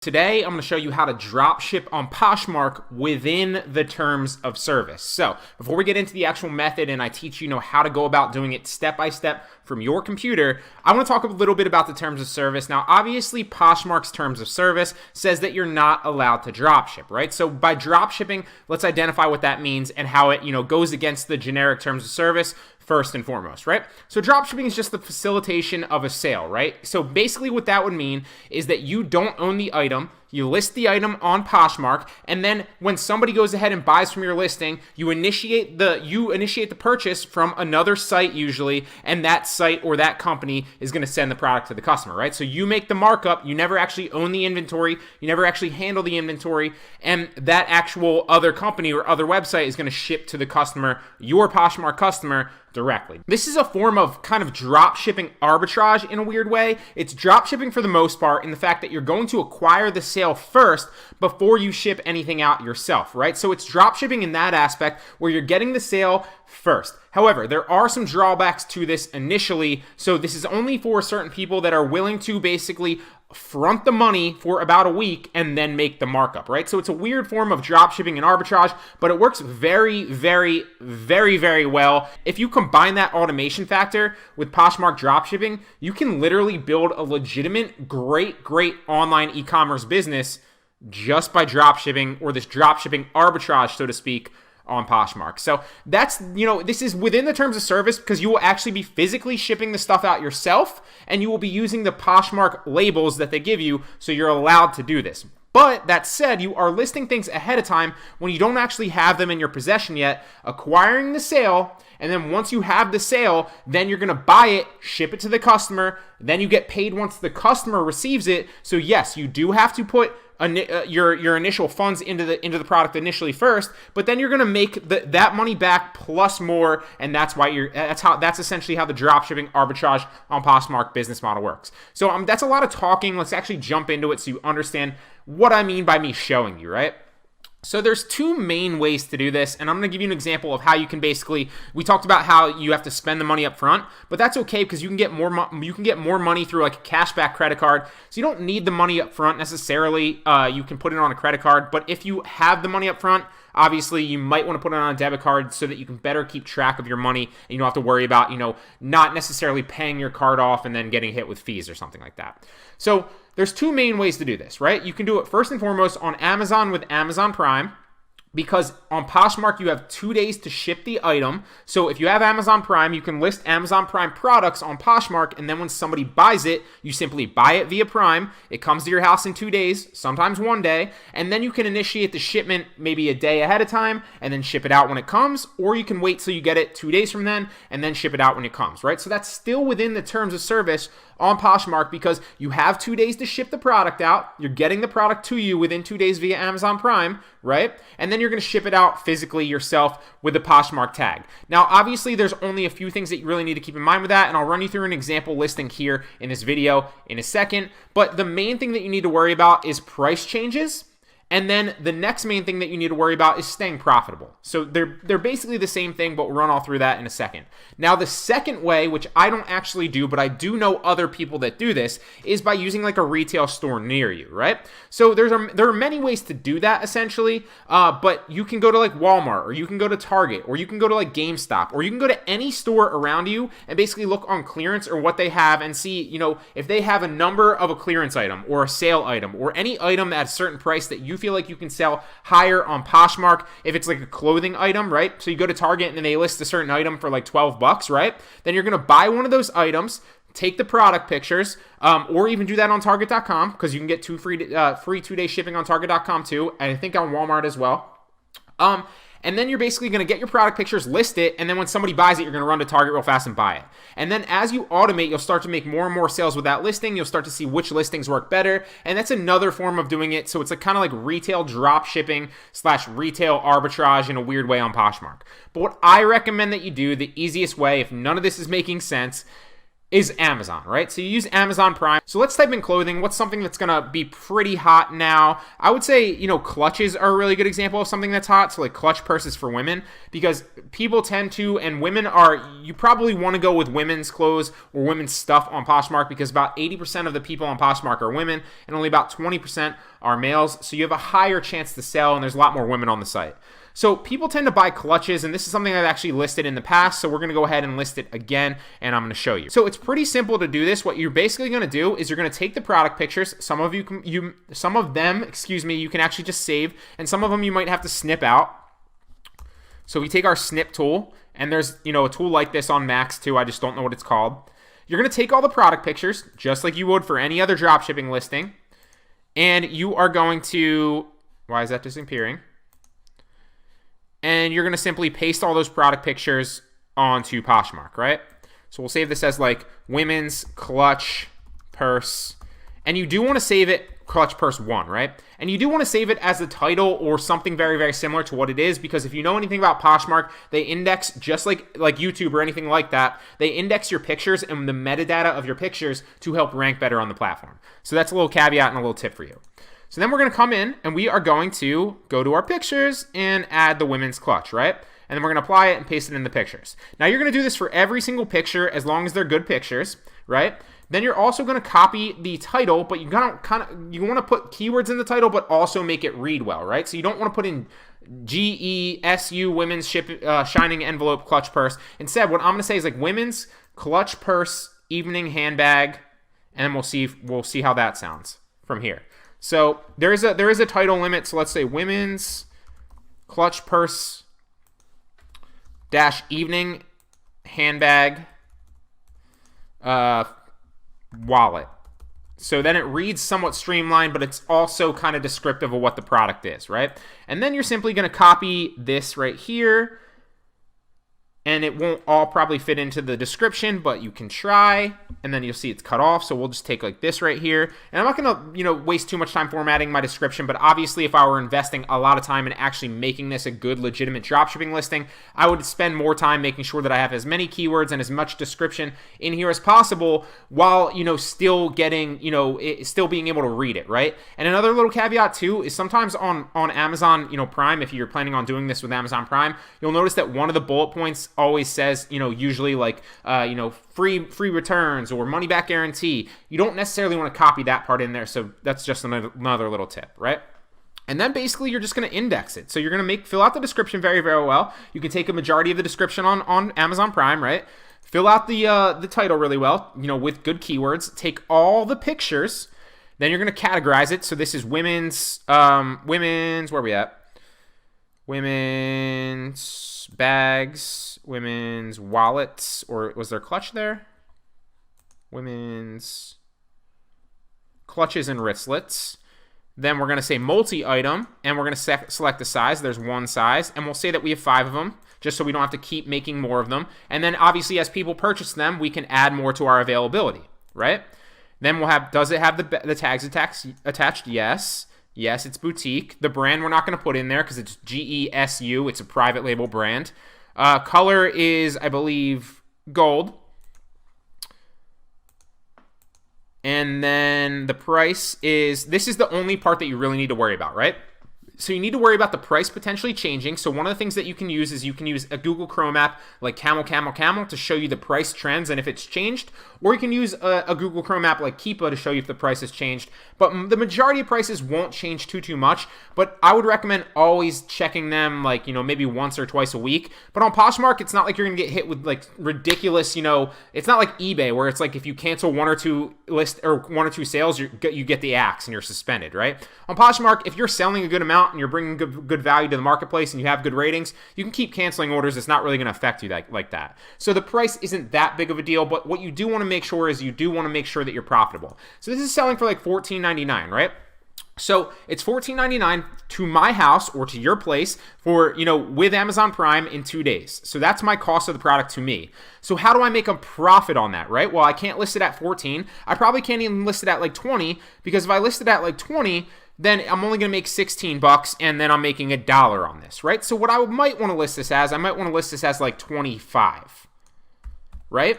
Today, I'm going to show you how to drop ship on Poshmark within the terms of service. So before we get into the actual method and I teach you how to go about doing it step by step from your computer, I want to talk a little bit about the terms of service. Now, obviously, Poshmark's terms of service says that you're not allowed to drop ship, right? So by drop shipping, let's identify what that means and how it, goes against the generic terms of service first and foremost, right? So dropshipping is just the facilitation of a sale, right? So basically what that would mean is that you don't own the item, you list the item on Poshmark, and then when somebody goes ahead and buys from your listing, you initiate the purchase from another site usually, and that site or that company is going to send the product to the customer, right? So you make the markup, you never actually own the inventory, you never actually handle the inventory, and that actual other company or other website is going to ship to the customer, your Poshmark customer, directly. This is a form of kind of drop shipping arbitrage in a weird way. It's drop shipping for the most part in the fact that you're going to acquire the sale first before you ship anything out yourself, right? So it's drop shipping in that aspect where you're getting the sale first. However, there are some drawbacks to this initially. So this is only for certain people that are willing to basically front the money for about a week and then make the markup, right? So it's a weird form of drop shipping and arbitrage, but it works very, very, very, very well. If you combine that automation factor with Poshmark drop shipping, you can literally build a legitimate, great online e-commerce business just by drop shipping, or this drop shipping arbitrage, so to speak, on Poshmark. So that's, this is within the terms of service because you will actually be physically shipping the stuff out yourself and you will be using the Poshmark labels that they give you, so you're allowed to do this. But that said, you are listing things ahead of time when you don't actually have them in your possession yet, acquiring the sale, and then once you have the sale, then you're going to buy it, ship it to the customer, then you get paid once the customer receives it. So yes, you do have to put your initial funds into the product initially first, but then you're going to make that money back plus more, and that's essentially how the dropshipping arbitrage on Poshmark business model works. So that's a lot of talking. Let's actually jump into it so you understand what I mean by me showing you, right? So there's two main ways to do this, and I'm going to give you an example of how you can basically, we talked about how you have to spend the money up front, but that's okay because you can get more money through like a cashback credit card. So you don't need the money up front necessarily. You can put it on a credit card, but if you have the money up front, obviously you might want to put it on a debit card so that you can better keep track of your money and you don't have to worry about, not necessarily paying your card off and then getting hit with fees or something like that. So there's two main ways to do this, right? You can do it first and foremost on Amazon with Amazon Prime, because on Poshmark, you have 2 days to ship the item. So if you have Amazon Prime, you can list Amazon Prime products on Poshmark, and then when somebody buys it, you simply buy it via Prime. It comes to your house in 2 days, sometimes 1 day, and then you can initiate the shipment maybe a day ahead of time and then ship it out when it comes, or you can wait till you get it 2 days from then and then ship it out when it comes, right? So that's still within the terms of service on Poshmark because you have 2 days to ship the product out. You're getting the product to you within 2 days via Amazon Prime, right? And then you're going to ship it out physically yourself with the Poshmark tag. Now, obviously, there's only a few things that you really need to keep in mind with that, and I'll run you through an example listing here in this video in a second. But the main thing that you need to worry about is price changes. And then the next main thing that you need to worry about is staying profitable. So they're basically the same thing, but we'll run all through that in a second. Now, the second way, which I don't actually do, but I do know other people that do this, is by using like a retail store near you, right? So there are many ways to do that essentially, but you can go to like Walmart, or you can go to Target, or you can go to like GameStop, or you can go to any store around you and basically look on clearance or what they have and see, if they have a number of a clearance item or a sale item or any item at a certain price that you feel like you can sell higher on Poshmark. If it's like a clothing item, right? So you go to Target and they list a certain item for like $12, right? Then you're going to buy one of those items, take the product pictures, or even do that on Target.com because you can get free 2-day shipping on Target.com too, and I think on Walmart as well. And then you're basically going to get your product pictures, list it, and then when somebody buys it, you're going to run to Target real fast and buy it. And then as you automate, you'll start to make more and more sales with that listing. You'll start to see which listings work better, and that's another form of doing it. So it's like kind of like retail drop shipping / retail arbitrage in a weird way on Poshmark. But what I recommend that you do, the easiest way, if none of this is making sense, is Amazon, right? So you use Amazon Prime. So let's type in clothing. What's something that's gonna be pretty hot now? I would say, clutches are a really good example of something that's hot. So like clutch purses for women, because people tend to, and women are, you probably want to go with women's clothes or women's stuff on Poshmark, because about 80% of the people on Poshmark are women and only about 20% are males. So you have a higher chance to sell, and there's a lot more women on the site. So people tend to buy clutches, and this is something I've actually listed in the past, so we're going to go ahead and list it again, and I'm going to show you. So it's pretty simple to do this. What you're basically going to do is you're going to take the product pictures. Some of them, you can actually just save, and some of them you might have to snip out. So we take our snip tool, and there's, a tool like this on Macs too. I just don't know what it's called. You're going to take all the product pictures, just like you would for any other dropshipping listing, and you are going to, why is that disappearing? And you're going to simply paste all those product pictures onto Poshmark, right? So we'll save this as like women's clutch purse. And you do want to save it clutch purse 1, right? And you do want to save it as a title or something very, very similar to what it is, because if you know anything about Poshmark, they index just like YouTube or anything like that. They index your pictures and the metadata of your pictures to help rank better on the platform. So that's a little caveat and a little tip for you. So then we're going to come in and we are going to go to our pictures and add the women's clutch, right? And then we're going to apply it and paste it in the pictures. Now you're going to do this for every single picture as long as they're good pictures, right? Then you're also going to copy the title, but you want to put keywords in the title, but also make it read well, right? So you don't want to put in GESU women's shining envelope clutch purse. Instead, what I'm going to say is like women's clutch purse evening handbag, and then we'll see how that sounds from here. So there is a title limit. So let's say women's clutch purse dash evening handbag wallet. So then it reads somewhat streamlined, but it's also kind of descriptive of what the product is, right? And then you're simply going to copy this right here, and it won't all probably fit into the description, but you can try, and then you'll see it's cut off. So we'll just take like this right here, and I'm not gonna waste too much time formatting my description, but obviously if I were investing a lot of time in actually making this a good legitimate dropshipping listing, I would spend more time making sure that I have as many keywords and as much description in here as possible, while still getting still being able to read it, right? And another little caveat too is sometimes on Amazon Prime, if you're planning on doing this with Amazon Prime, you'll notice that one of the bullet points always says, usually like, free returns or money back guarantee. You don't necessarily want to copy that part in there. So that's just another little tip, right? And then basically you're just going to index it. So you're going to fill out the description very, very well. You can take a majority of the description on Amazon Prime, right? Fill out the title really well, with good keywords. Take all the pictures. Then you're going to categorize it. So this is women's, where are we at? Women's bags, women's wallets, or was there clutch there? Women's clutches and wristlets. Then we're going to say multi-item, and we're going to select the size. There's one size, and we'll say that we have 5 of them, just so we don't have to keep making more of them. And then obviously as people purchase them, we can add more to our availability, right? Then we'll have, does it have the tags attached? Yes. Yes, it's boutique. The brand we're not going to put in there because it's GESU. It's a private label brand. Color is, I believe, gold. And then the price is, this is the only part that you really need to worry about, right? So you need to worry about the price potentially changing. So one of the things that you can use is you can use a Google Chrome app like Camel to show you the price trends and if it's changed. Or you can use a Google Chrome app like Keepa to show you if the price has changed. But the majority of prices won't change too much. But I would recommend always checking them like, maybe once or twice a week. But on Poshmark, it's not like you're going to get hit with like ridiculous, it's not like eBay where it's like if you cancel one or two sales, you get the axe and you're suspended, right? On Poshmark, if you're selling a good amount and you're bringing good value to the marketplace and you have good ratings, you can keep canceling orders. It's not really going to affect you like that. So the price isn't that big of a deal, but what you do want to make sure is you do want to make sure that you're profitable. So this is selling for like $14.99, right? So it's $14.99 to my house or to your place for, with Amazon Prime in 2 days. So that's my cost of the product to me. So how do I make a profit on that, right? Well, I can't list it at 14. I probably can't even list it at like 20 because if I list it at like 20, then I'm only going to make $16 and then I'm making $1 on this, right? So what I might want to list this as, I might want to list this as like 25, right?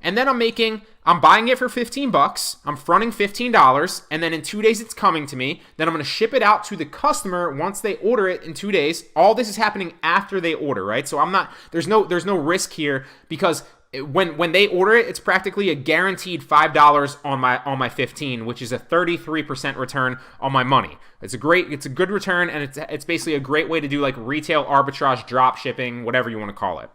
And then I'm buying it for 15 bucks. I'm fronting $15, and then in 2 days it's coming to me. Then I'm going to ship it out to the customer once they order it in 2 days. All this is happening after they order, right? So there's no risk here, because when they order it, it's practically a guaranteed $5 on my 15, which is a 33% return on my money. It's a good return, and it's basically a great way to do like retail arbitrage, drop shipping, whatever you want to call it.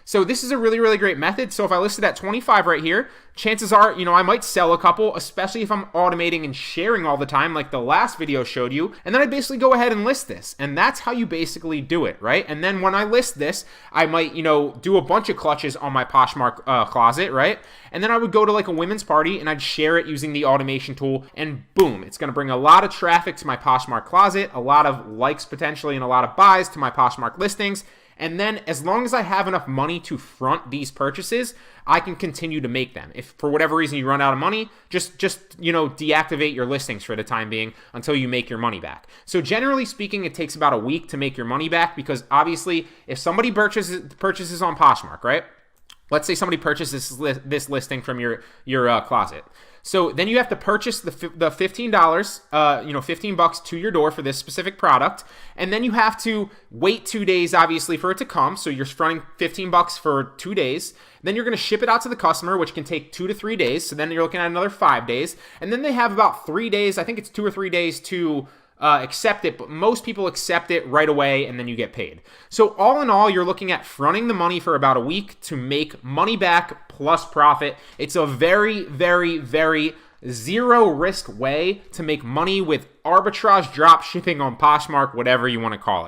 So this is a really, really great method. So if I listed at 25 right here, chances are, I might sell a couple, especially if I'm automating and sharing all the time like the last video showed you. And then I basically go ahead and list this. And that's how you basically do it, right? And then when I list this, I might, do a bunch of clutches on my Poshmark closet, right? And then I would go to like a women's party and I'd share it using the automation tool, and boom, it's going to bring a lot of traffic to my Poshmark closet, a lot of likes potentially, and a lot of buys to my Poshmark listings. And then as long as I have enough money to front these purchases, I can continue to make them. If for whatever reason you run out of money, just deactivate your listings for the time being until you make your money back. So generally speaking, it takes about a week to make your money back, because obviously if somebody purchases on Poshmark, right? Let's say somebody purchases this listing from your closet. So then you have to purchase the $15, 15 bucks to your door for this specific product. And then you have to wait 2 days, obviously, for it to come. So you're fronting 15 bucks for 2 days. Then you're going to ship it out to the customer, which can take 2 to 3 days. So then you're looking at another 5 days. And then they have about 3 days. I think it's 2 or 3 days to accept it, but most people accept it right away, and then you get paid. So all in all, you're looking at fronting the money for about a week to make money back plus profit. It's a very, very, very zero risk way to make money with arbitrage, drop shipping on Poshmark, whatever you want to call it.